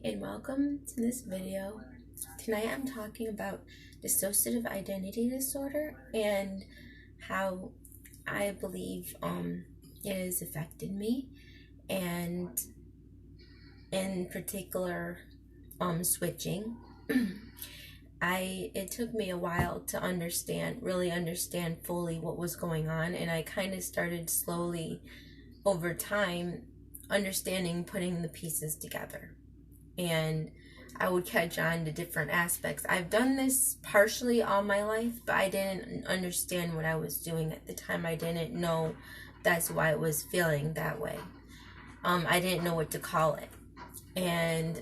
and welcome to this video. Tonight I'm talking about dissociative identity disorder and how I believe it has affected me, and in particular switching. It took me a while to really understand fully what was going on, and I kind of started slowly over time understanding, putting the pieces together. And I would catch on to different aspects. I've done this partially all my life, but I didn't understand what I was doing at the time. I didn't know that's why I was feeling that way. I didn't know what to call it. And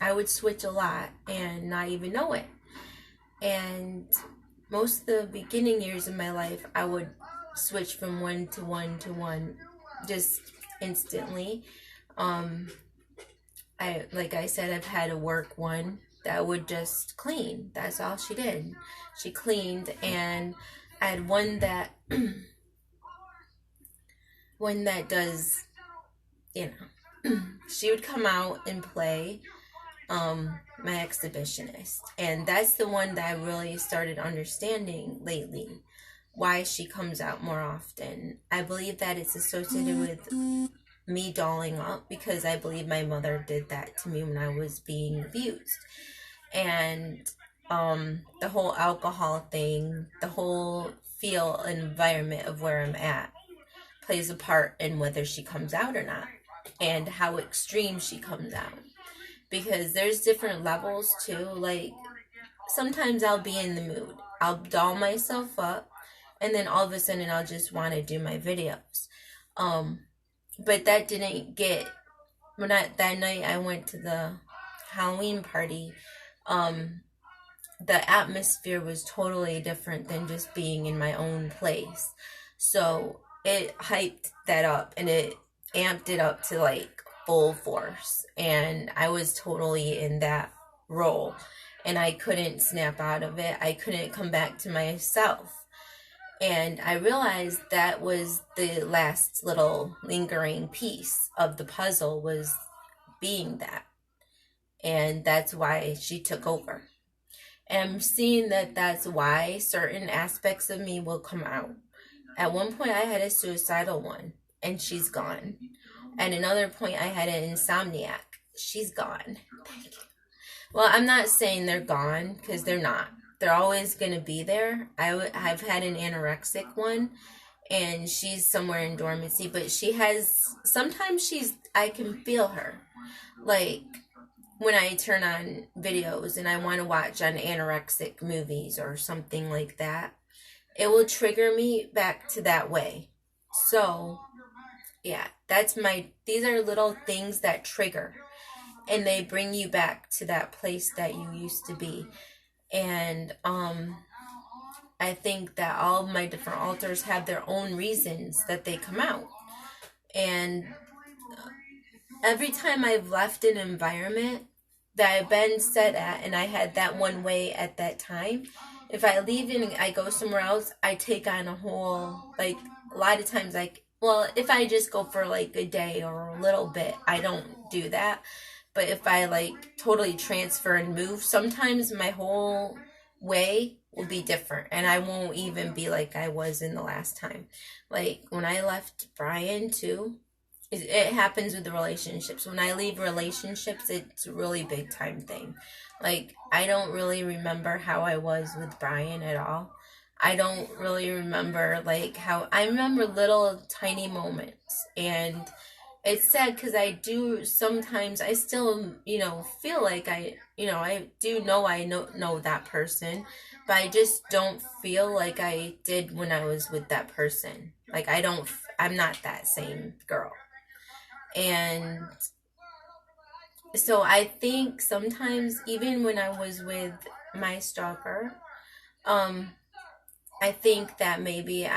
I would switch a lot and not even know it. And most of the beginning years of my life, I would switch from one to one to one just instantly. Like I said, I've had a work one that would just clean. That's all she did. She cleaned. And I had one that does, she would come out and play my exhibitionist. And that's the one that I really started understanding lately, why she comes out more often. I believe that it's associated with me dolling up, because I believe my mother did that to me when I was being abused. And the whole alcohol thing, the whole environment of where I'm at plays a part in whether she comes out or not, and how extreme she comes out. Because there's different levels too. Like, sometimes I'll be in the mood, I'll doll myself up, and then all of a sudden I'll just want to do my videos. But that didn't get, that night I went to the Halloween party, the atmosphere was totally different than just being in my own place. So it hyped that up, and it amped it up to like full force. And I was totally in that role, and I couldn't snap out of it. I couldn't come back to myself. And I realized that was the last little lingering piece of the puzzle, was being that. And that's why she took over. And I'm seeing that that's why certain aspects of me will come out. At one point I had a suicidal one, and she's gone. At another point I had an insomniac. She's gone. Thank you. Well, I'm not saying they're gone, because they're not. They're always going to be there. I've had an anorexic one, and she's somewhere in dormancy, but sometimes I can feel her. Like, when I turn on videos and I want to watch on anorexic movies or something like that, it will trigger me back to that way. So, yeah, these are little things that trigger, and they bring you back to that place that you used to be. And I think that all of my different alters have their own reasons that they come out. And every time I've left an environment that I've been set at, and I had that one way at that time, if I leave and I go somewhere else, I take on a whole, like, a lot of times, if I just go for like a day or a little bit, I don't do that. But if I like totally transfer and move, sometimes my whole way will be different, and I won't even be like I was in the last time. Like when I left Brian too, it happens with the relationships. When I leave relationships, it's a really big time thing. Like, I don't really remember how I was with Brian at all. I don't really remember I remember little tiny moments. And it's sad, because I do sometimes, I still, feel like I do know I know that person, but I just don't feel like I did when I was with that person. Like, I'm not that same girl. And so I think sometimes, even when I was with my stalker, I think that maybe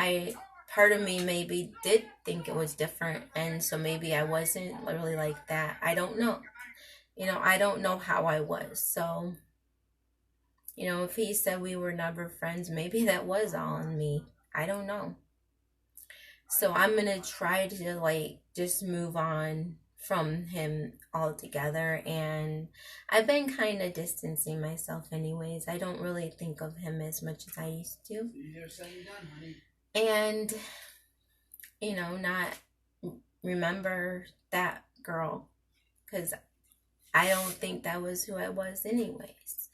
part of me maybe did think it was different, and so maybe I wasn't really like that. I don't know. I don't know how I was. So, if he said we were never friends, maybe that was all in me. I don't know. So I'm going to try to just move on from him altogether, and I've been kind of distancing myself anyways. I don't really think of him as much as I used to. Easier said than done, honey. And, you know, not remember that girl, because I don't think that was who I was anyways.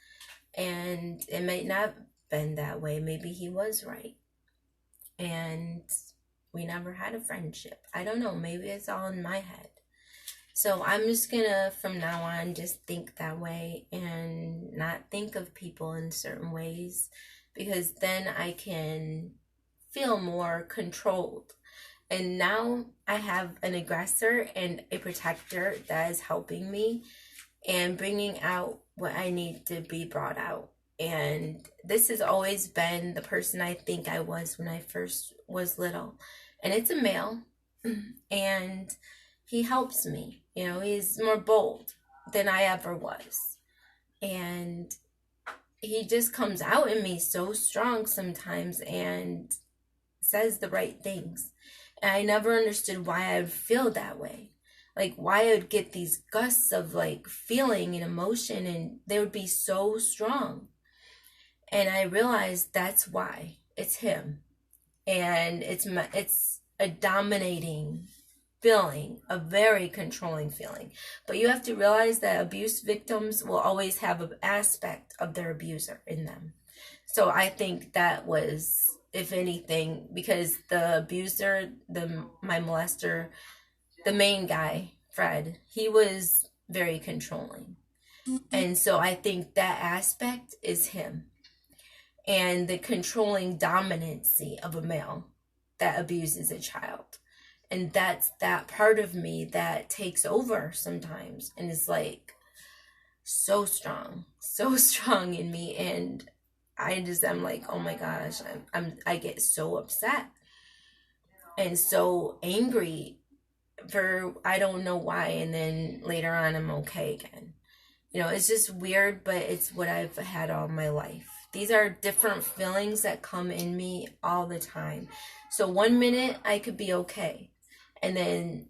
And it might not have been that way. Maybe he was right. And we never had a friendship. I don't know. Maybe it's all in my head. So I'm just gonna, from now on, just think that way and not think of people in certain ways, because then I can feel more controlled. And now I have an aggressor and a protector that is helping me and bringing out what I need to be brought out. And this has always been the person I think I was when I first was little. And it's a male, and he helps me. You know, he's more bold than I ever was. And he just comes out in me so strong sometimes and says the right things. And I never understood why I would feel that way. Like, why I would get these gusts of, like, feeling and emotion, and they would be so strong. And I realized that's why. It's him. And it's a dominating feeling, a very controlling feeling. But you have to realize that abuse victims will always have an aspect of their abuser in them. So I think that was, if anything, because the abuser, my molester, the main guy, Fred, he was very controlling. And so I think that aspect is him. And the controlling dominancy of a male that abuses a child. And that's that part of me that takes over sometimes and is like so strong in me. And I'm like, oh my gosh, I get so upset and so angry for I don't know why. And then later on, I'm okay again. You know, it's just weird, but it's what I've had all my life. These are different feelings that come in me all the time. So 1 minute I could be okay. And then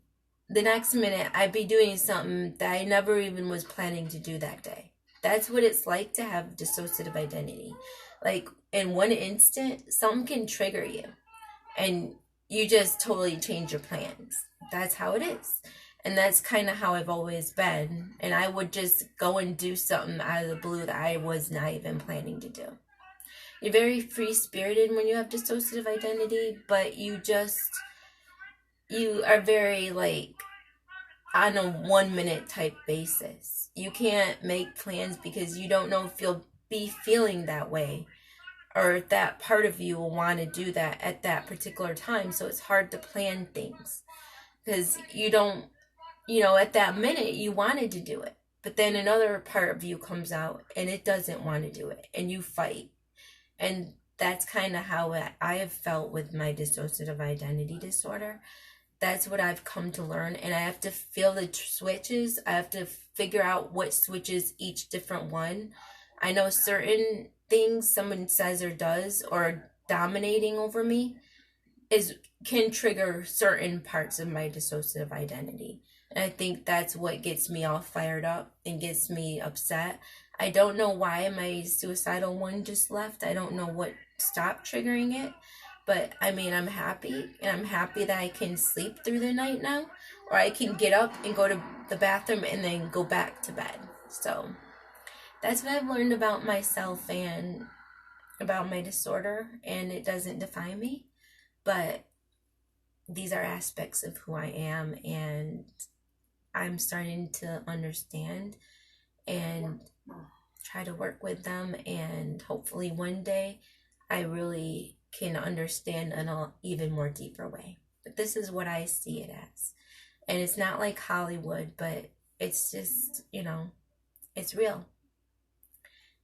the next minute I'd be doing something that I never even was planning to do that day. That's what it's like to have dissociative identity. Like, in one instant, something can trigger you. And you just totally change your plans. That's how it is. And that's kind of how I've always been. And I would just go and do something out of the blue that I was not even planning to do. You're very free-spirited when you have dissociative identity, but you are very, like, on a 1 minute type basis. You can't make plans because you don't know if you'll be feeling that way, or if that part of you will want to do that at that particular time. So it's hard to plan things because you don't, you know, at that minute you wanted to do it, but then another part of you comes out and it doesn't want to do it, and you fight. And that's kind of how I have felt with my dissociative identity disorder. That's what I've come to learn, and I have to feel the switches. I have to figure out what switches each different one. I know certain things someone says or does or dominating over me can trigger certain parts of my dissociative identity. And I think that's what gets me all fired up and gets me upset. I don't know why my suicidal one just left. I don't know what stopped triggering it. But, I mean, I'm happy. And I'm happy that I can sleep through the night now. Or I can get up and go to the bathroom and then go back to bed. So, that's what I've learned about myself and about my disorder. And it doesn't define me. But these are aspects of who I am. And I'm starting to understand and try to work with them. And hopefully one day I really can understand in an even more deeper way. But this is what I see it as. And it's not like Hollywood, but it's just, you know, it's real.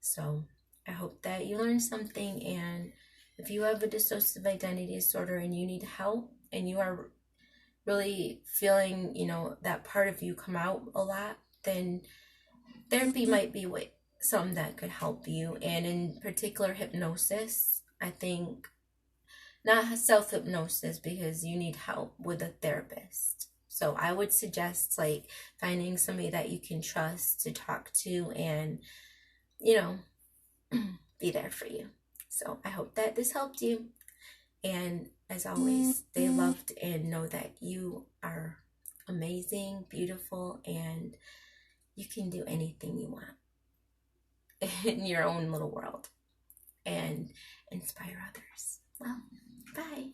So I hope that you learned something. And if you have a dissociative identity disorder and you need help and you are really feeling, you know, that part of you come out a lot, then therapy might be something that could help you. And in particular, hypnosis, I think, not self-hypnosis, because you need help with a therapist. So I would suggest like finding somebody that you can trust to talk to and, you know, be there for you. So I hope that this helped you. And as always, stay loved and know that you are amazing, beautiful, and you can do anything you want in your own little world and inspire others. Well, bye.